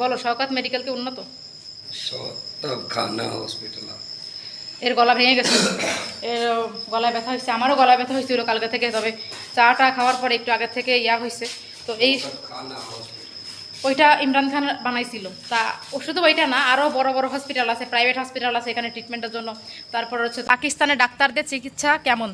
বলো শওকত মেডিকেল কি উন্নত? তব খানা হসপিটাল। এর গলা ভেঙে গেছে, এর গলায় ব্যথা হয়েছে, আমারও গলায় ব্যথা হয়েছিল কালকে থেকে। তবে চাটা খাওয়ার পরে একটু আগে থেকে ইয়া হয়েছে। তো এই ওইটা ইমরান খান বানাইছিল। তা শুধু ওইটা না, আরও বড় বড় হসপিটাল আছে, প্রাইভেট হসপিটাল আছে এখানে ট্রিটমেন্টের জন্য। তারপর হচ্ছে পাকিস্তানের ডাক্তারদের চিকিৎসা কেমন,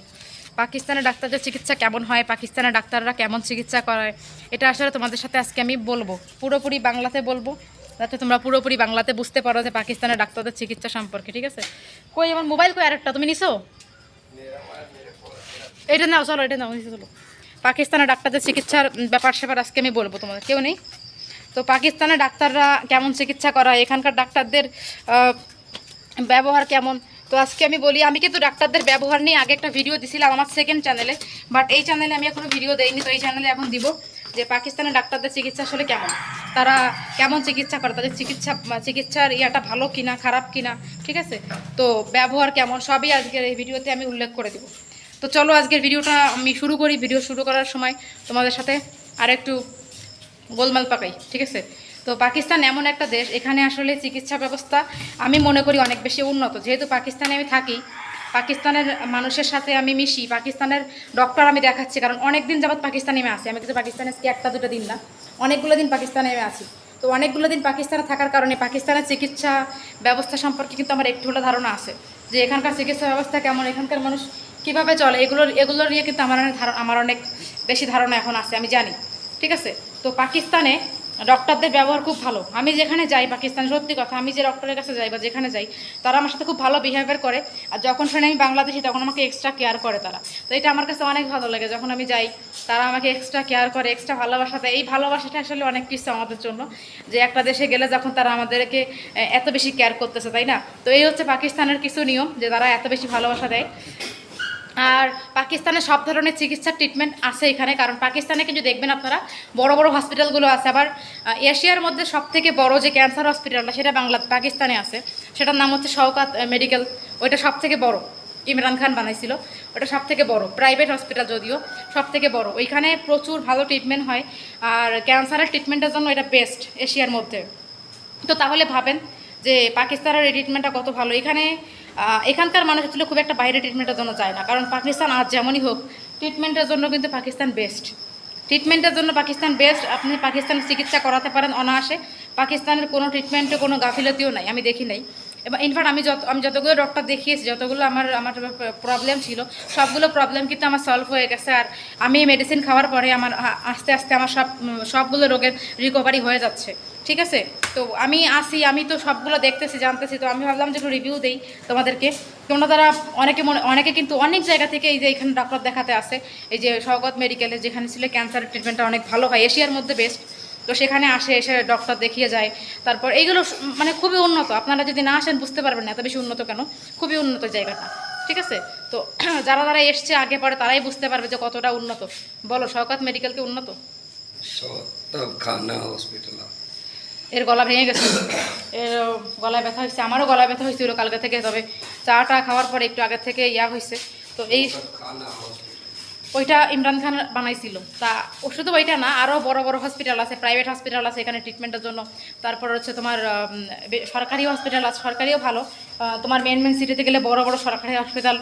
পাকিস্তানের ডাক্তারদের চিকিৎসা কেমন হয়, পাকিস্তানের ডাক্তাররা কেমন চিকিৎসা করায়, এটা আসলে তোমাদের সাথে আজকে আমি বলবো, পুরোপুরি বাংলাতে বলবো, যাতে তোমরা পুরোপুরি বাংলাতে বুঝতে পারো যে পাকিস্তানের ডাক্তারদের চিকিৎসা সম্পর্কে। ঠিক আছে? কই আমার মোবাইল কই আরেকটা, তুমি নিছো? এইটা নাও, চলো এটা নাও, নিচে চলো। পাকিস্তানের ডাক্তারদের চিকিৎসার ব্যাপার স্যাপার আজকে আমি বলবো তোমাদের, কেউ নেই তো। পাকিস্তানের ডাক্তাররা কেমন চিকিৎসা করায়, এখানকার ডাক্তারদের ব্যবহার কেমন, তো আজকে আমি বলি। আমি কিন্তু ডাক্তারদের ব্যবহার নিয়ে আগে একটা ভিডিও দিছিলাম আমার সেকেন্ড চ্যানেলে, বাট এই চ্যানেলে আমি এখনো ভিডিও দেইনি। তো এই চ্যানেলে এখন দিব যে পাকিস্তানের ডাক্তারদের চিকিৎসা আসলে কেমন, তারা কেমন চিকিৎসা করে, তাদের চিকিৎসার ইয়াটা ভালো কিনা খারাপ কিনা, ঠিক আছে? তো ব্যবহার কেমন, সবই আজকের এই ভিডিওতে আমি উল্লেখ করে দেবো। তো চলো আজকের ভিডিওটা আমি শুরু করি। ভিডিও শুরু করার সময় তোমাদের সাথে আর একটু গোলমাল পাকাই, ঠিক আছে? তো পাকিস্তান এমন একটা দেশ, এখানে আসলে চিকিৎসা ব্যবস্থা আমি মনে করি অনেক বেশি উন্নত। যেহেতু পাকিস্তানে আমি থাকি, পাকিস্তানের মানুষের সাথে আমি মিশি, পাকিস্তানের ডক্টর আমি দেখাচ্ছি, কারণ অনেক দিন যাবৎ পাকিস্তানে আমি আছি। আমি কিন্তু পাকিস্তানে আজকে একটা দুটো দিন না, অনেকগুলো দিন পাকিস্তানে আমি আছি। তো অনেকগুলো দিন পাকিস্তানে থাকার কারণে পাকিস্তানের চিকিৎসা ব্যবস্থা সম্পর্কে কিন্তু আমার একটু হলে ধারণা আছে, যে এখানকার চিকিৎসা ব্যবস্থা কেমন, এখানকার মানুষ কীভাবে চলে, এগুলো নিয়ে কিন্তু আমার অনেক বেশি ধারণা এখন আছে, আমি জানি। ঠিক আছে? তো পাকিস্তানে ডক্টরদের ব্যবহার খুব ভালো। আমি যেখানে যাই পাকিস্তান, সত্যি কথা, আমি যে ডক্টরের কাছে যাই বা যেখানে যাই, তারা আমার সাথে খুব ভালো বিহেভিয়ার করে। আর যখন শুনে আমি বাংলাদেশি, তখন আমাকে এক্সট্রা কেয়ার করে তারা। তো এটা আমার কাছে অনেক ভালো লাগে, যখন আমি যাই তারা আমাকে এক্সট্রা কেয়ার করে, এক্সট্রা ভালোবাসা দেয়। এই ভালোবাসাটা আসলে অনেক কিছু আমাদের জন্য, যে একটা দেশে গেলে যখন তারা আমাদেরকে এত বেশি কেয়ার করতেছে, তাই না? তো এই হচ্ছে পাকিস্তানের কিছু নিয়ম, যে তারা এত বেশি ভালোবাসা দেয়। আর পাকিস্তানে সব ধরনের চিকিৎসার ট্রিটমেন্ট আছে এখানে, কারণ পাকিস্তানে কিন্তু দেখবেন আপনারা বড় বড় হসপিটালগুলো আছে। আবার এশিয়ার মধ্যে সবথেকে বড় যে ক্যান্সার হসপিটালটা, সেটা পাকিস্তানে আছে, সেটার নাম হচ্ছে শওকত মেডিকেল। ওইটা সবথেকে বড়, ইমরান খান বানাইছিল, ওটা সবথেকে বড় প্রাইভেট হসপিটাল, যদিও সবথেকে বড়। ওইখানে প্রচুর ভালো ট্রিটমেন্ট হয়, আর ক্যান্সারের ট্রিটমেন্টের জন্য এটা বেস্ট এশিয়ার মধ্যে। তো তাহলে ভাবেন যে পাকিস্তানের এই ট্রিটমেন্টটা কত ভালো। এখানকার মানুষ আসলে খুব একটা বাইরে ট্রিটমেন্টের জন্য যায় না, কারণ পাকিস্তান আজ যেমনই হোক, ট্রিটমেন্টের জন্য কিন্তু পাকিস্তান বেস্ট। ট্রিটমেন্টের জন্য পাকিস্তান বেস্ট। আপনি পাকিস্তানের চিকিৎসা করাতে পারেন অনায়াসে। পাকিস্তানের কোনো ট্রিটমেন্টে কোনো গাফিলতিও নাই, আমি দেখি নাই। এবং ইনফ্যাক্ট আমি যতগুলো ডক্টর দেখিয়েছি, যতগুলো আমার প্রবলেম ছিল, সবগুলো প্রবলেম কিন্তু আমার সলভ হয়ে গেছে। আর আমি মেডিসিন খাওয়ার পরে আমার আস্তে আস্তে আমার সবগুলো রোগের রিকভারি হয়ে যাচ্ছে। ঠিক আছে? তো আমি তো সবগুলো দেখতেছি, জানতেছি। তো আমি ভাবলাম যে একটু রিভিউ দিই তোমাদেরকে। তোমরা তারা অনেকে কিন্তু অনেক জায়গা থেকে এই যে এখানে ডক্টর দেখাতে আসে, এই যে শওকত মেডিকেলে, যেখানে ছিল ক্যান্সারের ট্রিটমেন্টটা অনেক ভালো হয়, এশিয়ার মধ্যে বেস্ট। তো সেখানে এসে ডক্টর দেখিয়ে যায়। তারপর এইগুলো মানে খুবই উন্নত। আপনারা যদি না আসেন বুঝতে পারবেন না এত বেশি উন্নত কেন, খুবই উন্নত জায়গাটা। ঠিক আছে? তো যারা যারা এসছে আগে পরে, তারাই বুঝতে পারবে যে কতটা উন্নত। বলো শওকত মেডিকেল কি উন্নত? তব খানা হসপিটাল। এর গলা ভেঙে গেছে, এর গলায় ব্যথা হয়েছে, আমারও গলায় ব্যথা হয়েছিল কালকে থেকে। তবে চাটা খাওয়ার পরে একটু আগের থেকে ইয়া হয়েছে। তো ওইটা ইমরান খান বানাইছিল। তা শুধু ওইটা না, আরও বড় বড় হসপিটাল আছে, প্রাইভেট হসপিটাল আছে এখানে ট্রিটমেন্টের জন্য। তারপর হচ্ছে তোমার সরকারি হসপিটাল আছে, সরকারিও ভালো। তোমার মেন সিটিতে গেলে বড় বড় সরকারি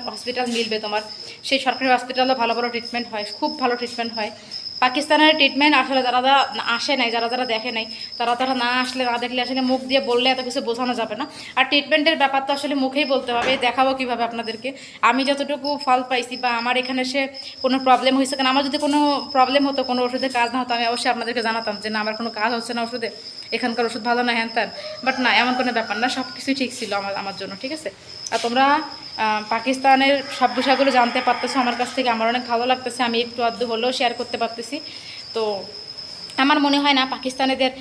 হসপিটাল মিলবে তোমার। সেই সরকারি হসপিটালও ভালো ভালো ট্রিটমেন্ট হয়, খুব ভালো ট্রিটমেন্ট হয়। পাকিস্তানের ট্রিটমেন্ট আসলে যারা যারা আসে নাই, যারা যারা দেখে নাই, তারা না আসলে, না দেখলে আসলে মুখ দিয়ে বললে এত কিছু বোঝানো যাবে না। আর ট্রিটমেন্টের ব্যাপার তো আসলে মুখেই বলতে হবে, দেখাবো কীভাবে আপনাদেরকে। আমি যতটুকু ফল পাইছি বা আমার এখানে এসে কোনো প্রবলেম হয়েছে, কারণ আমার যদি কোনো প্রবলেম হতো, কোনো ওষুধে কাজ না হতো, আমি অবশ্যই আপনাদেরকে জানাতাম যে না আমার কোনো কাজ হচ্ছে না ওষুধে, এখানকার ওষুধ ভালো না, হ্যান ত্যান। বাট না, এমন কোনো ব্যাপার না, সব কিছুই ঠিক ছিল আমার জন্য। ঠিক আছে? আর তোমরা পাকিস্তানের সব বিষয়গুলো জানতে পারতেছো আমার কাছ থেকে, আমার অনেক ভালো লাগতেছে। আমি একটু আধটু হলেও শেয়ার করতে পারতেছি। তো আমার মনে হয় না পাকিস্তানিদের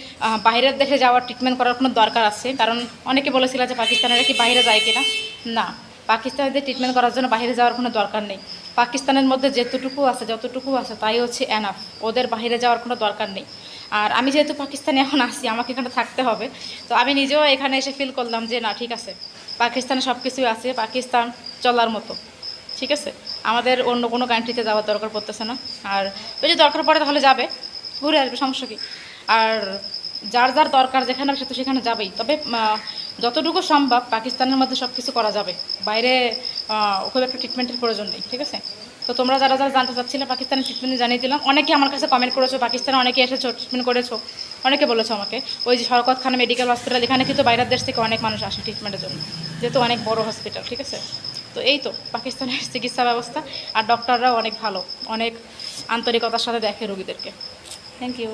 বাইরের দেশে যাওয়ার ট্রিটমেন্ট করার কোনো দরকার আছে, কারণ অনেকে বলেছিল যে পাকিস্তানিরা কি বাইরে যায় কিনা। না, পাকিস্তানিদের ট্রিটমেন্ট করার জন্য বাইরে যাওয়ার কোনো দরকার নেই। পাকিস্তানের মধ্যে যতটুকু আছে তাই হচ্ছে এনাফ, ওদের বাইরে যাওয়ার কোনো দরকার নেই। আর আমি যেহেতু পাকিস্তানে এখন আসি, আমাকে এখানে থাকতে হবে। তো আমি নিজেও এখানে এসে ফিল করলাম যে না, ঠিক আছে, পাকিস্তানে সব কিছুই আছে, পাকিস্তান চলার মতো। ঠিক আছে? আমাদের অন্য কোনো কান্ট্রিতে যাওয়ার দরকার পড়তেছে না। আর যদি দরকার পড়ে তাহলে যাবে, ঘুরে আসবে, সমস্যা কী। আর যার যার দরকার যেখানে সে তো সেখানে যাবেই, তবে যতটুকু সম্ভব পাকিস্তানের মধ্যে সব কিছু করা যাবে, বাইরে খুব একটা ট্রিটমেন্টের প্রয়োজন নেই, ঠিক আছে। তো তোমরা যারা যারা জানতে চাচ্ছিলে পাকিস্তানের ট্রিটমেন্ট জানিয়ে দিলাম। অনেকে আমার কাছে কমেন্ট করেছো, পাকিস্তানে অনেকে এসেছো, ট্রিটমেন্ট করেছো, অনেকে বলেছো আমাকে ওই যে শওকত খান মেডিকেল হসপিটাল, এখানে কিন্তু বাইরের দেশ থেকে অনেক মানুষ আসে ট্রিটমেন্টের জন্য, যেহেতু অনেক বড় হসপিটাল, ঠিক আছে। তো এই তো পাকিস্তানের চিকিৎসা ব্যবস্থা, আর ডক্টররাও অনেক ভালো, অনেক আন্তরিকতার সাথে দেখে রোগীদেরকে। Thank you.